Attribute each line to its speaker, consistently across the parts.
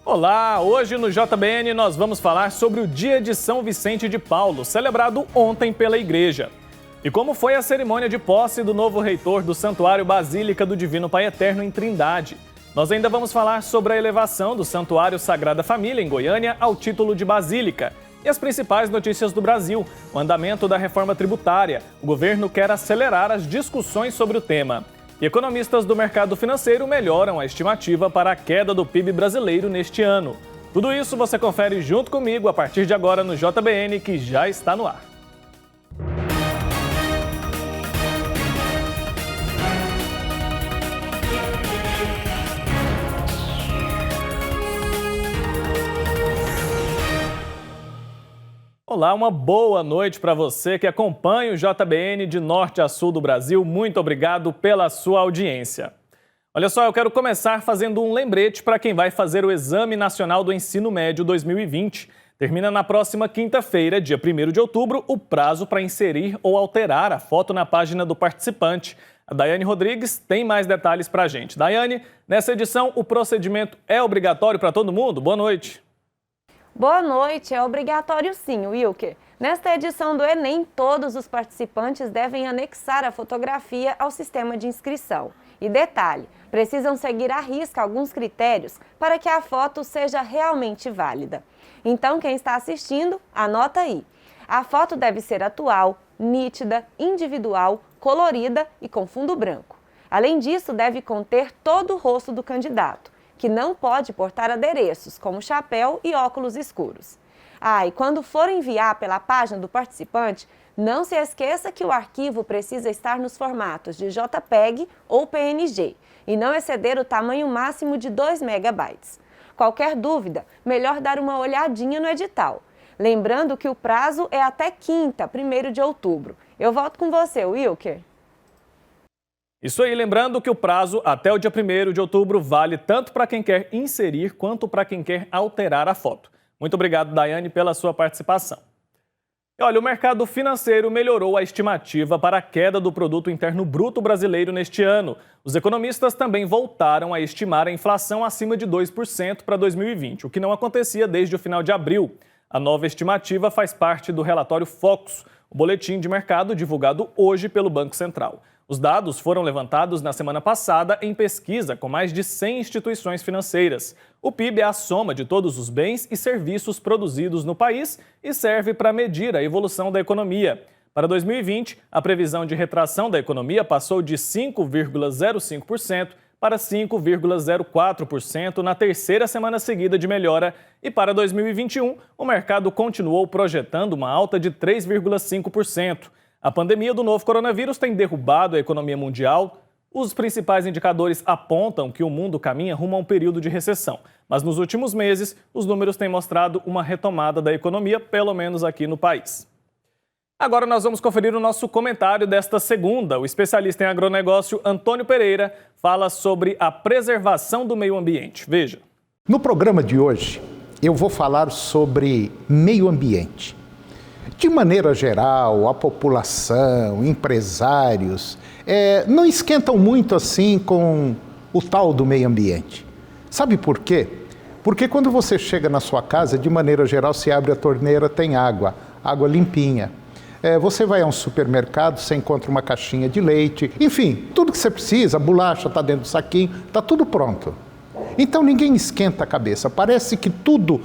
Speaker 1: Olá, hoje no JBN nós vamos falar sobre o Dia de São Vicente de Paulo, celebrado ontem pela Igreja. E como foi a cerimônia de posse do novo reitor do Santuário Basílica do Divino Pai Eterno em Trindade. Nós ainda vamos falar sobre a elevação do Santuário Sagrada Família em Goiânia ao título de Basílica. E as principais notícias do Brasil, o andamento da reforma tributária. O governo quer acelerar as discussões sobre o tema. E economistas do mercado financeiro melhoram a estimativa para a queda do PIB brasileiro neste ano. Tudo isso você confere junto comigo a partir de agora no JBN, que já está no ar. Olá, uma boa noite para você que acompanha o JBN de norte a sul do Brasil. Muito obrigado pela sua audiência. Olha só, eu quero começar fazendo um lembrete para quem vai fazer o Exame Nacional do Ensino Médio 2020. Termina na próxima quinta-feira, dia 1º de outubro, o prazo para inserir ou alterar a foto na página do participante. A Daiane Rodrigues tem mais detalhes para a gente. Daiane, nessa edição, o procedimento é obrigatório para todo mundo? Boa noite.
Speaker 2: Boa noite, é obrigatório sim, Wilker. Nesta edição do Enem, todos os participantes devem anexar a fotografia ao sistema de inscrição. E detalhe, precisam seguir à risca alguns critérios para que a foto seja realmente válida. Então, quem está assistindo, anota aí. A foto deve ser atual, nítida, individual, colorida e com fundo branco. Além disso, deve conter todo o rosto do candidato, que não pode portar adereços, como chapéu e óculos escuros. E quando for enviar pela página do participante, não se esqueça que o arquivo precisa estar nos formatos de JPEG ou PNG e não exceder o tamanho máximo de 2 MB. Qualquer dúvida, melhor dar uma olhadinha no edital. Lembrando que o prazo é até quinta, 1º de outubro. Eu volto com você, Wilker.
Speaker 1: Isso aí, lembrando que o prazo até o dia 1º de outubro vale tanto para quem quer inserir quanto para quem quer alterar a foto. Muito obrigado, Daiane, pela sua participação. E olha, o mercado financeiro melhorou a estimativa para a queda do Produto Interno Bruto brasileiro neste ano. Os economistas também voltaram a estimar a inflação acima de 2% para 2020, o que não acontecia desde o final de abril. A nova estimativa faz parte do relatório Focus, o boletim de mercado divulgado hoje pelo Banco Central. Os dados foram levantados na semana passada em pesquisa com mais de 100 instituições financeiras. O PIB é a soma de todos os bens e serviços produzidos no país e serve para medir a evolução da economia. Para 2020, a previsão de retração da economia passou de 5,05% para 5,04% na terceira semana seguida de melhora. E para 2021, o mercado continuou projetando uma alta de 3,5%. A pandemia do novo coronavírus tem derrubado a economia mundial. Os principais indicadores apontam que o mundo caminha rumo a um período de recessão. Mas nos últimos meses, os números têm mostrado uma retomada da economia, pelo menos aqui no país. Agora nós vamos conferir o nosso comentário desta segunda. O especialista em agronegócio Antônio Pereira fala sobre a preservação do meio ambiente. Veja.
Speaker 3: No programa de hoje, eu vou falar sobre meio ambiente. De maneira geral, a população, empresários, não esquentam muito assim com o tal do meio ambiente. Sabe por quê? Porque quando você chega na sua casa, de maneira geral, se abre a torneira, tem água limpinha. Você vai a um supermercado, você encontra uma caixinha de leite, enfim, tudo que você precisa, a bolacha está dentro do saquinho, está tudo pronto. Então ninguém esquenta a cabeça, parece que tudo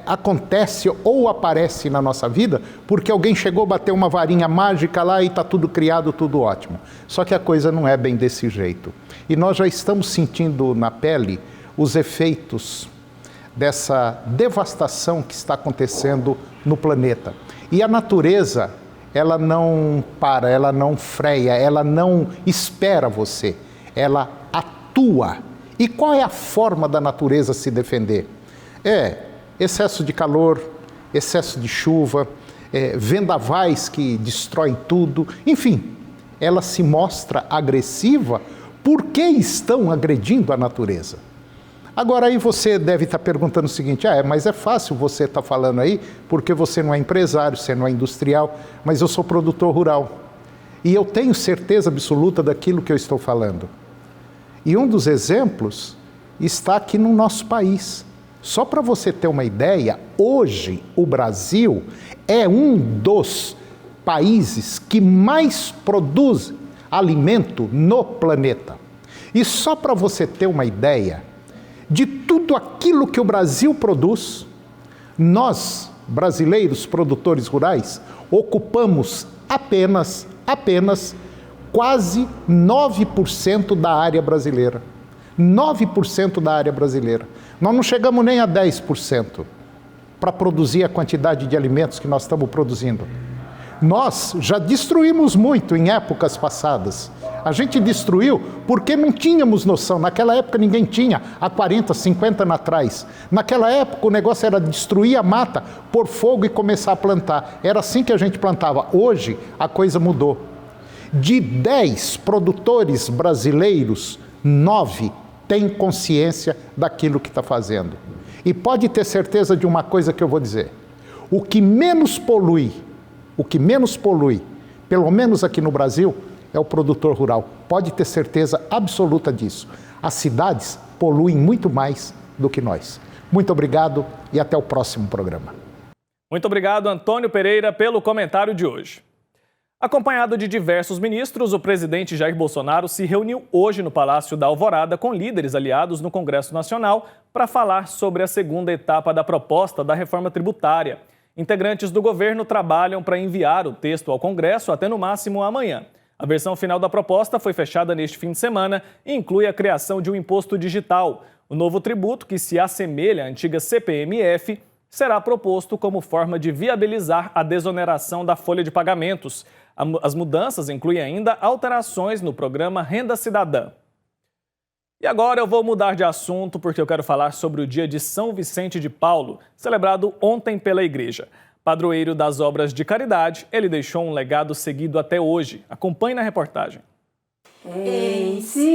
Speaker 3: acontece ou aparece na nossa vida porque alguém chegou, bateu uma varinha mágica lá e está tudo criado, tudo ótimo. Só que a coisa não é bem desse jeito. E nós já estamos sentindo na pele os efeitos dessa devastação que está acontecendo no planeta. E a natureza, ela não para, ela não freia, ela não espera você, ela atua. E qual é a forma da natureza se defender? Excesso de calor, excesso de chuva, vendavais que destroem tudo. Enfim, ela se mostra agressiva porque estão agredindo a natureza. Agora aí você deve estar perguntando o seguinte, mas é fácil você estar falando aí porque você não é empresário, você não é industrial, mas eu sou produtor rural. E eu tenho certeza absoluta daquilo que eu estou falando. E um dos exemplos está aqui no nosso país. Só para você ter uma ideia, hoje o Brasil é um dos países que mais produz alimento no planeta. E só para você ter uma ideia, de tudo aquilo que o Brasil produz, nós, brasileiros produtores rurais, ocupamos apenas quase 9% da área brasileira. 9% da área brasileira. Nós não chegamos nem a 10% para produzir a quantidade de alimentos que nós estamos produzindo. Nós já destruímos muito em épocas passadas. A gente destruiu porque não tínhamos noção. Naquela época ninguém tinha, há 40, 50 anos atrás. Naquela época o negócio era destruir a mata, pôr fogo e começar a plantar. Era assim que a gente plantava. Hoje a coisa mudou. De 10 produtores brasileiros, 9 têm consciência daquilo que está fazendo. E pode ter certeza de uma coisa que eu vou dizer. O que menos polui, pelo menos aqui no Brasil, é o produtor rural. Pode ter certeza absoluta disso. As cidades poluem muito mais do que nós. Muito obrigado e até o próximo programa.
Speaker 1: Muito obrigado, Antônio Pereira, pelo comentário de hoje. Acompanhado de diversos ministros, o presidente Jair Bolsonaro se reuniu hoje no Palácio da Alvorada com líderes aliados no Congresso Nacional para falar sobre a segunda etapa da proposta da reforma tributária. Integrantes do governo trabalham para enviar o texto ao Congresso até no máximo amanhã. A versão final da proposta foi fechada neste fim de semana e inclui a criação de um imposto digital. O novo tributo, que se assemelha à antiga CPMF, será proposto como forma de viabilizar a desoneração da folha de pagamentos. As mudanças incluem ainda alterações no programa Renda Cidadã. E agora eu vou mudar de assunto porque eu quero falar sobre o dia de São Vicente de Paulo, celebrado ontem pela igreja. Padroeiro das obras de caridade, ele deixou um legado seguido até hoje. Acompanhe na reportagem.
Speaker 4: Ensina-nos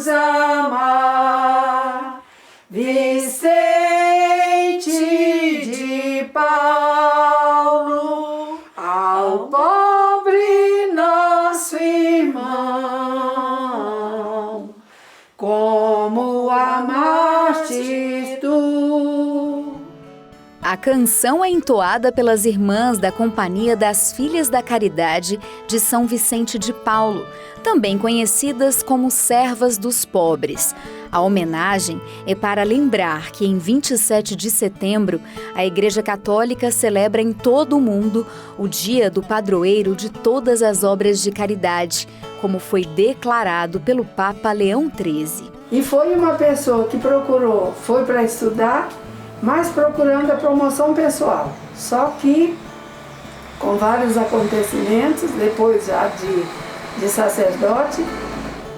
Speaker 4: a amar, Vicente de Paulo, ao pobre nosso irmão, como amaste tu.
Speaker 5: A canção é entoada pelas irmãs da Companhia das Filhas da Caridade de São Vicente de Paulo, também conhecidas como Servas dos Pobres. A homenagem é para lembrar que em 27 de setembro, a Igreja Católica celebra em todo o mundo o Dia do Padroeiro de todas as obras de caridade, como foi declarado pelo Papa Leão XIII.
Speaker 4: E foi uma pessoa que foi para estudar, mas procurando a promoção pessoal. Só que, com vários acontecimentos, depois já de sacerdote,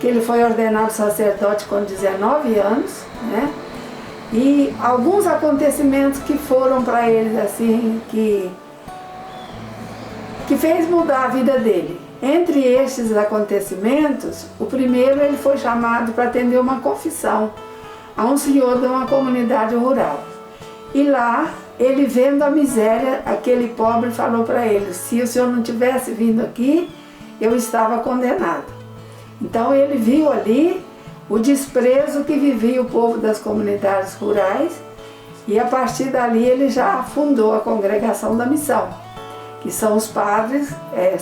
Speaker 4: que ele foi ordenado sacerdote com 19 anos, né? E alguns acontecimentos que foram para ele, assim, que fez mudar a vida dele. Entre estes acontecimentos, o primeiro, ele foi chamado para atender uma confissão a um senhor de uma comunidade rural. E lá, ele vendo a miséria, aquele pobre falou para ele: se o senhor não tivesse vindo aqui, eu estava condenado. Então ele viu ali o desprezo que vivia o povo das comunidades rurais e a partir dali ele já fundou a Congregação da Missão, que são os padres,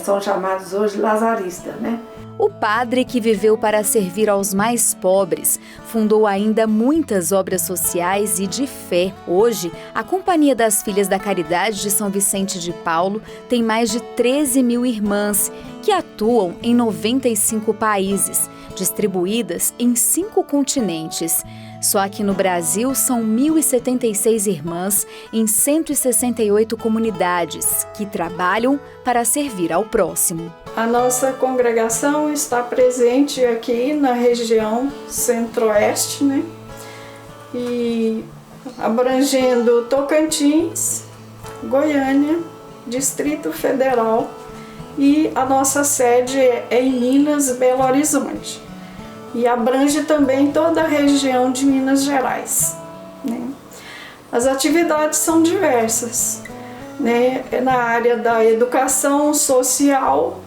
Speaker 4: são chamados hoje lazaristas, né?
Speaker 5: O padre, que viveu para servir aos mais pobres, fundou ainda muitas obras sociais e de fé. Hoje, a Companhia das Filhas da Caridade de São Vicente de Paulo tem mais de 13 mil irmãs que atuam em 95 países, distribuídas em 5 continentes. Só aqui no Brasil são 1.076 irmãs em 168 comunidades que trabalham para servir ao próximo.
Speaker 6: A nossa congregação está presente aqui na região centro-oeste, né? E abrangendo Tocantins, Goiânia, Distrito Federal, e a nossa sede é em Minas, Belo Horizonte. E abrange também toda a região de Minas Gerais, né? As atividades são diversas, né? Na área da educação social,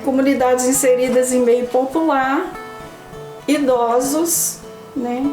Speaker 6: comunidades inseridas em meio popular, idosos, né?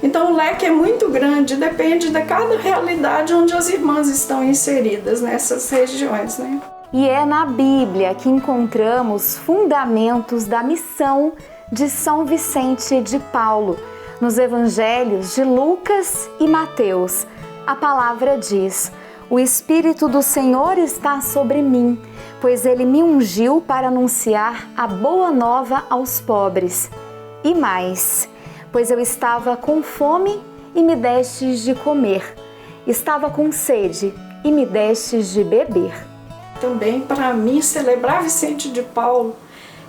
Speaker 6: Então o leque é muito grande, depende de cada realidade onde as irmãs estão inseridas nessas regiões, né?
Speaker 5: E é na Bíblia que encontramos fundamentos da missão de São Vicente de Paulo. Nos evangelhos de Lucas e Mateus, a palavra diz: o Espírito do Senhor está sobre mim, pois Ele me ungiu para anunciar a boa nova aos pobres. E mais, pois eu estava com fome e me destes de comer, estava com sede e me destes de beber.
Speaker 6: Também, para mim, celebrar Vicente de Paulo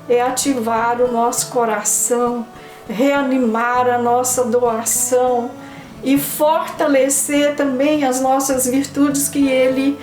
Speaker 6: é ativar o nosso coração, reanimar a nossa doação e fortalecer também as nossas virtudes que ele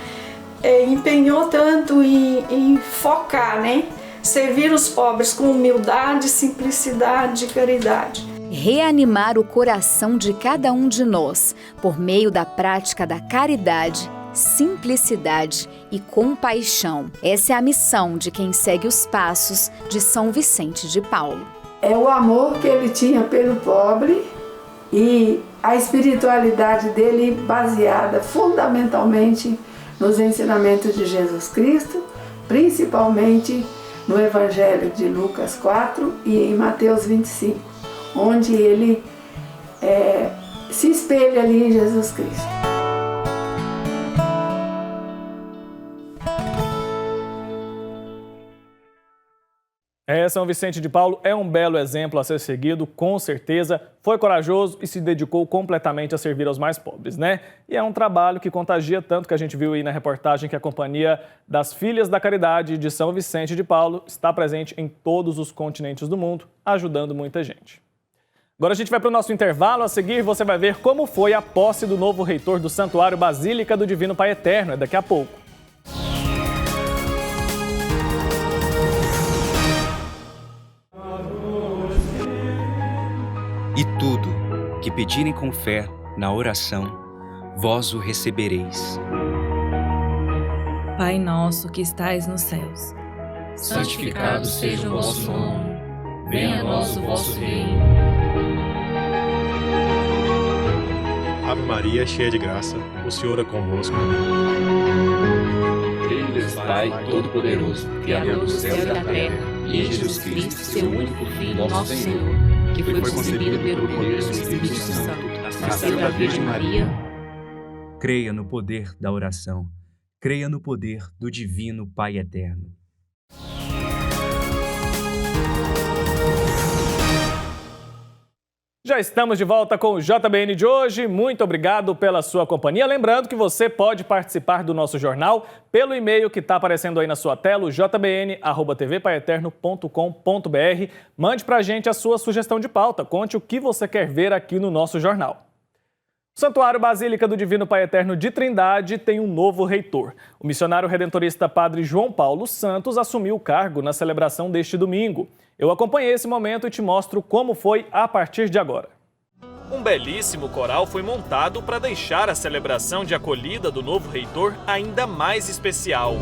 Speaker 6: empenhou tanto em focar, né? Servir os pobres com humildade, simplicidade e caridade.
Speaker 5: Reanimar o coração de cada um de nós por meio da prática da caridade, simplicidade e compaixão. Essa é a missão de quem segue os passos de São Vicente de Paulo.
Speaker 4: É o amor que ele tinha pelo pobre e a espiritualidade dele baseada fundamentalmente nos ensinamentos de Jesus Cristo, principalmente no Evangelho de Lucas 4 e em Mateus 25, onde ele se espelha ali em Jesus Cristo.
Speaker 1: São Vicente de Paulo é um belo exemplo a ser seguido, com certeza. Foi corajoso e se dedicou completamente a servir aos mais pobres, né? E é um trabalho que contagia tanto, que a gente viu aí na reportagem que a Companhia das Filhas da Caridade de São Vicente de Paulo está presente em todos os continentes do mundo, ajudando muita gente. Agora a gente vai para o nosso intervalo. A seguir você vai ver como foi a posse do novo reitor do Santuário Basílica do Divino Pai Eterno. É daqui a pouco.
Speaker 7: E tudo que pedirem com fé na oração, vós o recebereis.
Speaker 8: Pai nosso que estais nos céus,
Speaker 9: santificado seja o vosso nome. Venha a nós o vosso reino.
Speaker 10: Ave Maria, cheia de graça, o Senhor é convosco.
Speaker 9: Creio em Deus Pai Todo-Poderoso, Criador do céu e da terra, e em Jesus Cristo, seu único Filho, nosso Senhor, que foi concebido pelo poder do Espírito Santo, nasceu da Virgem Maria.
Speaker 7: Creia no poder da oração. Creia no poder do Divino Pai Eterno.
Speaker 1: Já estamos de volta com o JBN de hoje. Muito obrigado pela sua companhia. Lembrando que você pode participar do nosso jornal pelo e-mail que está aparecendo aí na sua tela, jbn@tvpaeterno.com.br. Mande para a gente a sua sugestão de pauta. Conte o que você quer ver aqui no nosso jornal. O Santuário Basílica do Divino Pai Eterno de Trindade tem um novo reitor. O missionário redentorista Padre João Paulo Santos assumiu o cargo na celebração deste domingo. Eu acompanhei esse momento e te mostro como foi a partir de agora. Um belíssimo coral foi montado para deixar a celebração de acolhida do novo reitor ainda mais especial.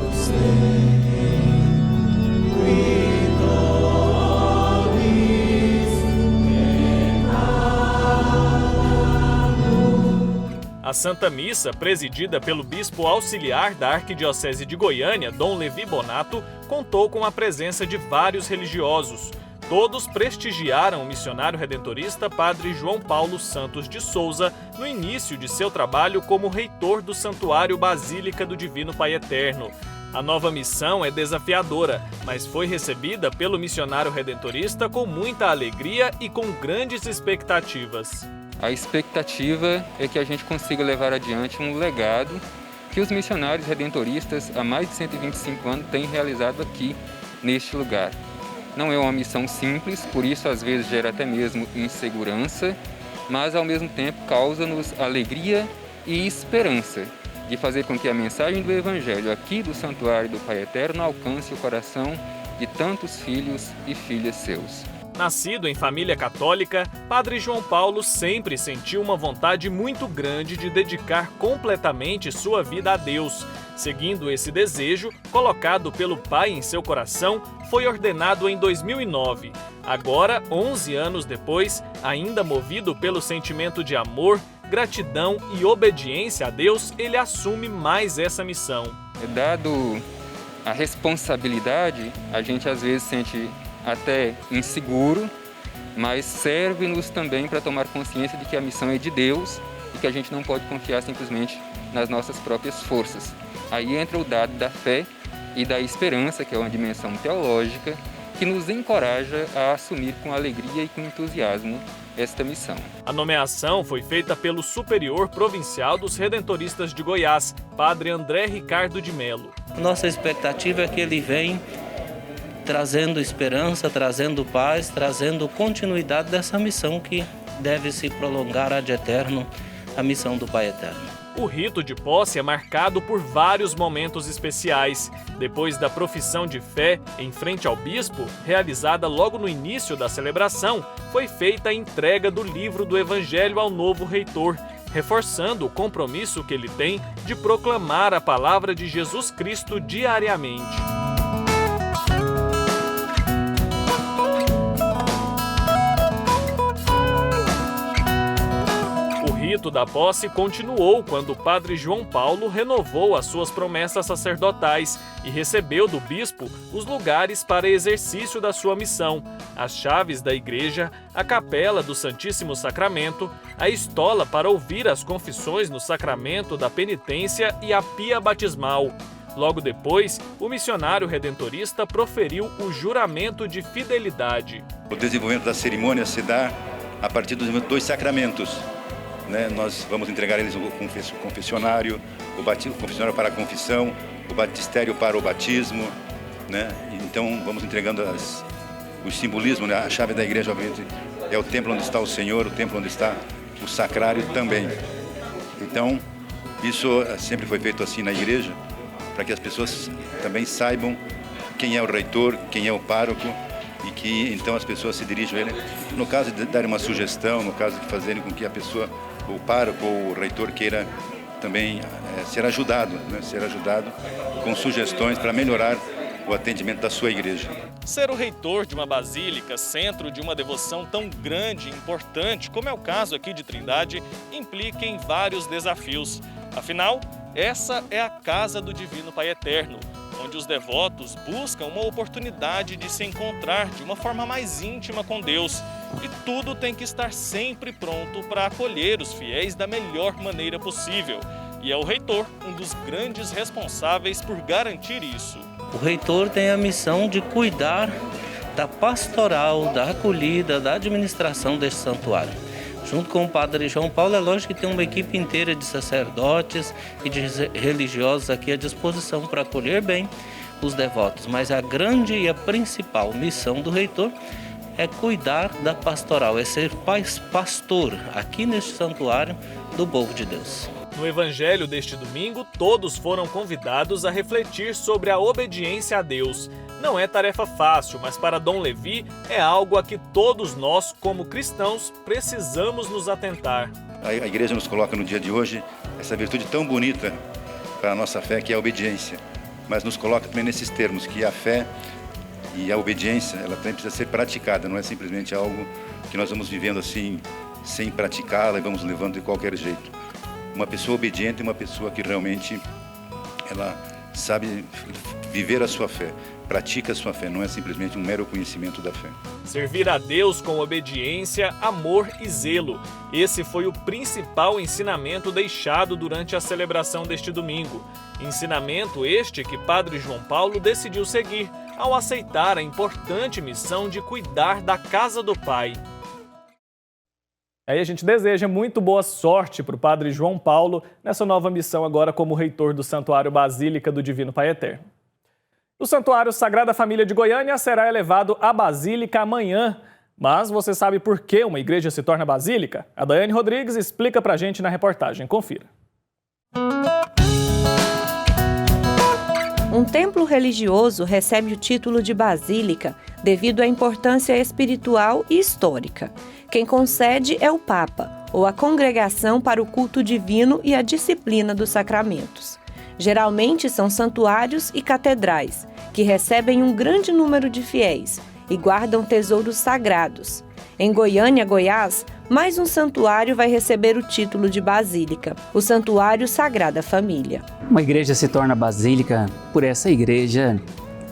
Speaker 1: A Santa Missa, presidida pelo bispo auxiliar da Arquidiocese de Goiânia, Dom Levi Bonato, contou com a presença de vários religiosos. Todos prestigiaram o missionário redentorista Padre João Paulo Santos de Souza no início de seu trabalho como reitor do Santuário Basílica do Divino Pai Eterno. A nova missão é desafiadora, mas foi recebida pelo missionário redentorista com muita alegria e com grandes expectativas.
Speaker 11: A expectativa é que a gente consiga levar adiante um legado que os missionários redentoristas há mais de 125 anos têm realizado aqui, neste lugar. Não é uma missão simples, por isso às vezes gera até mesmo insegurança, mas ao mesmo tempo causa-nos alegria e esperança de fazer com que a mensagem do Evangelho aqui do Santuário do Pai Eterno alcance o coração de tantos filhos e filhas seus.
Speaker 1: Nascido em família católica, Padre João Paulo sempre sentiu uma vontade muito grande de dedicar completamente sua vida a Deus. Seguindo esse desejo, colocado pelo Pai em seu coração, foi ordenado em 2009. Agora, 11 anos depois, ainda movido pelo sentimento de amor, gratidão e obediência a Deus, ele assume mais essa missão.
Speaker 11: Dado a responsabilidade, a gente às vezes sente até inseguro, mas serve-nos também para tomar consciência de que a missão é de Deus e que a gente não pode confiar simplesmente nas nossas próprias forças. Aí entra o dado da fé e da esperança, que é uma dimensão teológica, que nos encoraja a assumir com alegria e com entusiasmo esta missão.
Speaker 1: A nomeação foi feita pelo Superior Provincial dos Redentoristas de Goiás, Padre André Ricardo de Melo.
Speaker 12: Nossa expectativa é que ele venha trazendo esperança, trazendo paz, trazendo continuidade dessa missão que deve se prolongar ad eterno, a missão do Pai Eterno.
Speaker 1: O rito de posse é marcado por vários momentos especiais. Depois da profissão de fé em frente ao bispo, realizada logo no início da celebração, foi feita a entrega do livro do Evangelho ao novo reitor, reforçando o compromisso que ele tem de proclamar a palavra de Jesus Cristo diariamente. O rito da posse continuou quando o padre João Paulo renovou as suas promessas sacerdotais e recebeu do bispo os lugares para exercício da sua missão, as chaves da igreja, a capela do Santíssimo Sacramento, a estola para ouvir as confissões no sacramento da penitência e a pia batismal. Logo depois, o missionário redentorista proferiu o juramento de fidelidade.
Speaker 13: O desenvolvimento da cerimônia se dá a partir dos dois sacramentos. Nós vamos entregar eles o confessionário, o confessionário para a confissão, o batistério para o batismo. Então vamos entregando o simbolismo, a chave da igreja, obviamente, é o templo onde está o Senhor, o templo onde está o sacrário também. Então isso sempre foi feito assim na igreja, para que as pessoas também saibam quem é o reitor, quem é o pároco, e que então as pessoas se dirijam a ele, no caso de dar uma sugestão, no caso de fazerem com que a pessoa, o pároco ou o reitor queira também ser ajudado com sugestões para melhorar o atendimento da sua igreja.
Speaker 1: Ser o reitor de uma basílica, centro de uma devoção tão grande e importante, como é o caso aqui de Trindade, implica em vários desafios. Afinal, essa é a casa do Divino Pai Eterno, onde os devotos buscam uma oportunidade de se encontrar de uma forma mais íntima com Deus. E tudo tem que estar sempre pronto para acolher os fiéis da melhor maneira possível. E é o reitor um dos grandes responsáveis por garantir isso.
Speaker 12: O reitor tem a missão de cuidar da pastoral, da acolhida, da administração deste santuário. Junto com o padre João Paulo, é lógico que tem uma equipe inteira de sacerdotes e de religiosos aqui à disposição para acolher bem os devotos. Mas a grande e a principal missão do reitor é cuidar da pastoral, é ser pastor aqui neste santuário do povo de Deus.
Speaker 1: No evangelho deste domingo, todos foram convidados a refletir sobre a obediência a Deus. Não é tarefa fácil, mas para Dom Levi é algo a que todos nós, como cristãos, precisamos nos atentar.
Speaker 13: A igreja nos coloca no dia de hoje essa virtude tão bonita para a nossa fé, que é a obediência. Mas nos coloca também nesses termos, que a fé e a obediência, ela também precisa ser praticada, não é simplesmente algo que nós vamos vivendo assim, sem praticá-la e vamos levando de qualquer jeito. Uma pessoa obediente é uma pessoa que realmente ela sabe viver a sua fé, pratica a sua fé, não é simplesmente um mero conhecimento da fé.
Speaker 1: Servir a Deus com obediência, amor e zelo. Esse foi o principal ensinamento deixado durante a celebração deste domingo. Ensinamento este que Padre João Paulo decidiu seguir ao aceitar a importante missão de cuidar da casa do Pai. Aí a gente deseja muito boa sorte para o Padre João Paulo nessa nova missão agora como reitor do Santuário Basílica do Divino Pai Eterno. O Santuário Sagrada Família de Goiânia será elevado à Basílica amanhã. Mas você sabe por que uma igreja se torna basílica? A Daiane Rodrigues explica para a gente na reportagem. Confira.
Speaker 14: Um templo religioso recebe o título de basílica devido à importância espiritual e histórica. Quem concede é o Papa, ou a Congregação para o Culto Divino e a Disciplina dos Sacramentos. Geralmente são santuários e catedrais, que recebem um grande número de fiéis e guardam tesouros sagrados. Em Goiânia, Goiás, mais um santuário vai receber o título de basílica, o Santuário Sagrada Família.
Speaker 15: Uma igreja se torna basílica por essa igreja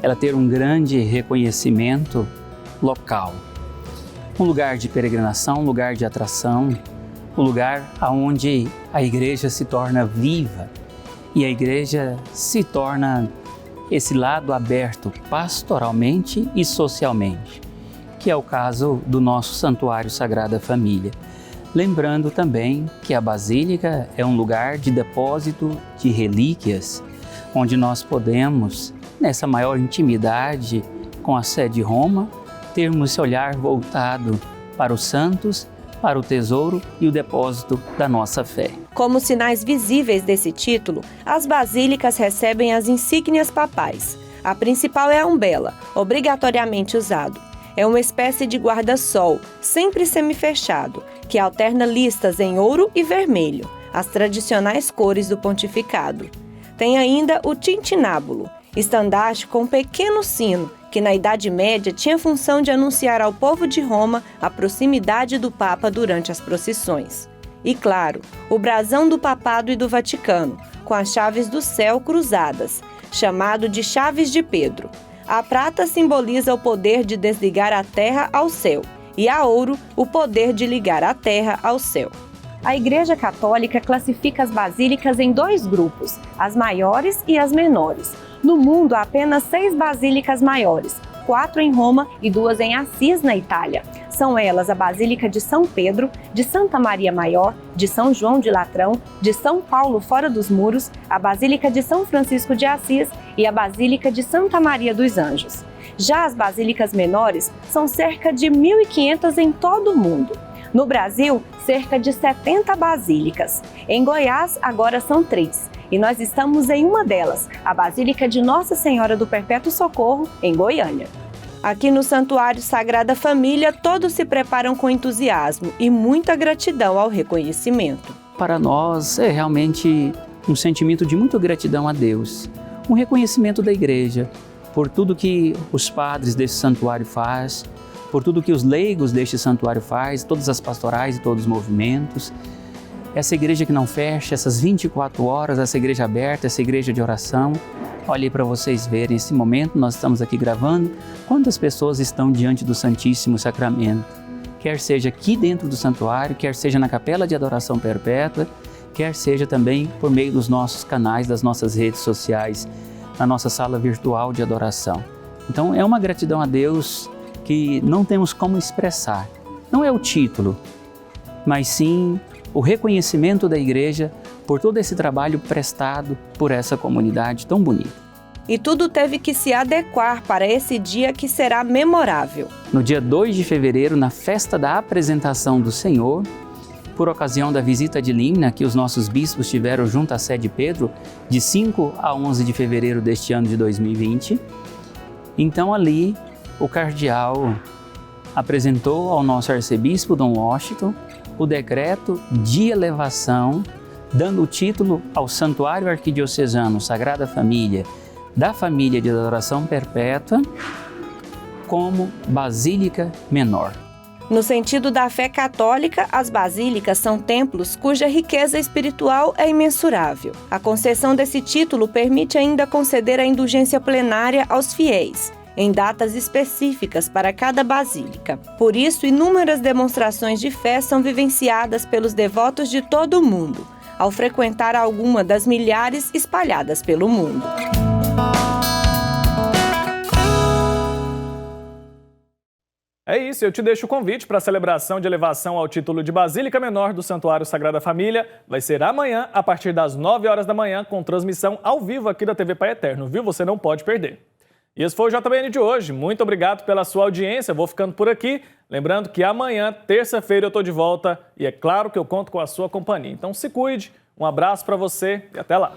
Speaker 15: ela ter um grande reconhecimento local. Um lugar de peregrinação, um lugar de atração, um lugar onde a igreja se torna viva e a igreja se torna esse lado aberto pastoralmente e socialmente, que é o caso do nosso Santuário Sagrada Família. Lembrando também que a Basílica é um lugar de depósito de relíquias, onde nós podemos, nessa maior intimidade com a sé de Roma, termos esse olhar voltado para os santos, para o tesouro e o depósito da nossa fé.
Speaker 14: Como sinais visíveis desse título, as basílicas recebem as insígnias papais. A principal é a umbela, obrigatoriamente usado. É uma espécie de guarda-sol, sempre semifechado, que alterna listas em ouro e vermelho, as tradicionais cores do pontificado. Tem ainda o tintinábulo, estandarte com um pequeno sino, que na Idade Média tinha função de anunciar ao povo de Roma a proximidade do Papa durante as procissões. E claro, o brasão do Papado e do Vaticano, com as chaves do céu cruzadas, chamado de Chaves de Pedro. A prata simboliza o poder de desligar a terra ao céu, e a ouro, o poder de ligar a terra ao céu. A Igreja Católica classifica as basílicas em 2 grupos, as maiores e as menores. No mundo, há apenas 6 basílicas maiores, 4 em Roma e 2 em Assis, na Itália. São elas a Basílica de São Pedro, de Santa Maria Maior, de São João de Latrão, de São Paulo fora dos muros, a Basílica de São Francisco de Assis e a Basílica de Santa Maria dos Anjos. Já as basílicas menores são cerca de 1.500 em todo o mundo. No Brasil, cerca de 70 basílicas. Em Goiás, agora são 3. E nós estamos em uma delas, a Basílica de Nossa Senhora do Perpétuo Socorro, em Goiânia. Aqui no Santuário Sagrada Família, todos se preparam com entusiasmo e muita gratidão ao reconhecimento.
Speaker 15: Para nós é realmente um sentimento de muita gratidão a Deus, um reconhecimento da igreja por tudo que os padres desse santuário fazem, por tudo que os leigos deste santuário fazem, todas as pastorais e todos os movimentos. Essa igreja que não fecha, essas 24 horas, essa igreja aberta, essa igreja de oração. Olha aí para vocês verem, esse momento nós estamos aqui gravando, quantas pessoas estão diante do Santíssimo Sacramento. Quer seja aqui dentro do santuário, quer seja na Capela de Adoração Perpétua, quer seja também por meio dos nossos canais, das nossas redes sociais, na nossa sala virtual de adoração. Então é uma gratidão a Deus que não temos como expressar. Não é o título, mas sim o reconhecimento da igreja por todo esse trabalho prestado por essa comunidade tão bonita.
Speaker 14: E tudo teve que se adequar para esse dia que será memorável.
Speaker 15: No dia 2 de fevereiro, na festa da apresentação do Senhor, por ocasião da visita de Limna que os nossos bispos tiveram junto à sé de Pedro, de 5 a 11 de fevereiro deste ano de 2020, então ali o cardeal apresentou ao nosso arcebispo, Dom Washington, o decreto de elevação, dando o título ao Santuário Arquidiocesano Sagrada Família, da Família de Adoração Perpétua, como Basílica Menor.
Speaker 14: No sentido da fé católica, as basílicas são templos cuja riqueza espiritual é imensurável. A concessão desse título permite ainda conceder a indulgência plenária aos fiéis, em datas específicas para cada basílica. Por isso, inúmeras demonstrações de fé são vivenciadas pelos devotos de todo o mundo, ao frequentar alguma das milhares espalhadas pelo mundo.
Speaker 1: É isso, eu te deixo o convite para a celebração de elevação ao título de Basílica Menor do Santuário Sagrada Família. Vai ser amanhã, a partir das 9 horas da manhã, com transmissão ao vivo aqui da TV Pai Eterno, viu? Você não pode perder. E esse foi o JBN de hoje. Muito obrigado pela sua audiência. Vou ficando por aqui. Lembrando que amanhã, terça-feira, eu estou de volta. E é claro que eu conto com a sua companhia. Então se cuide. Um abraço para você e até lá.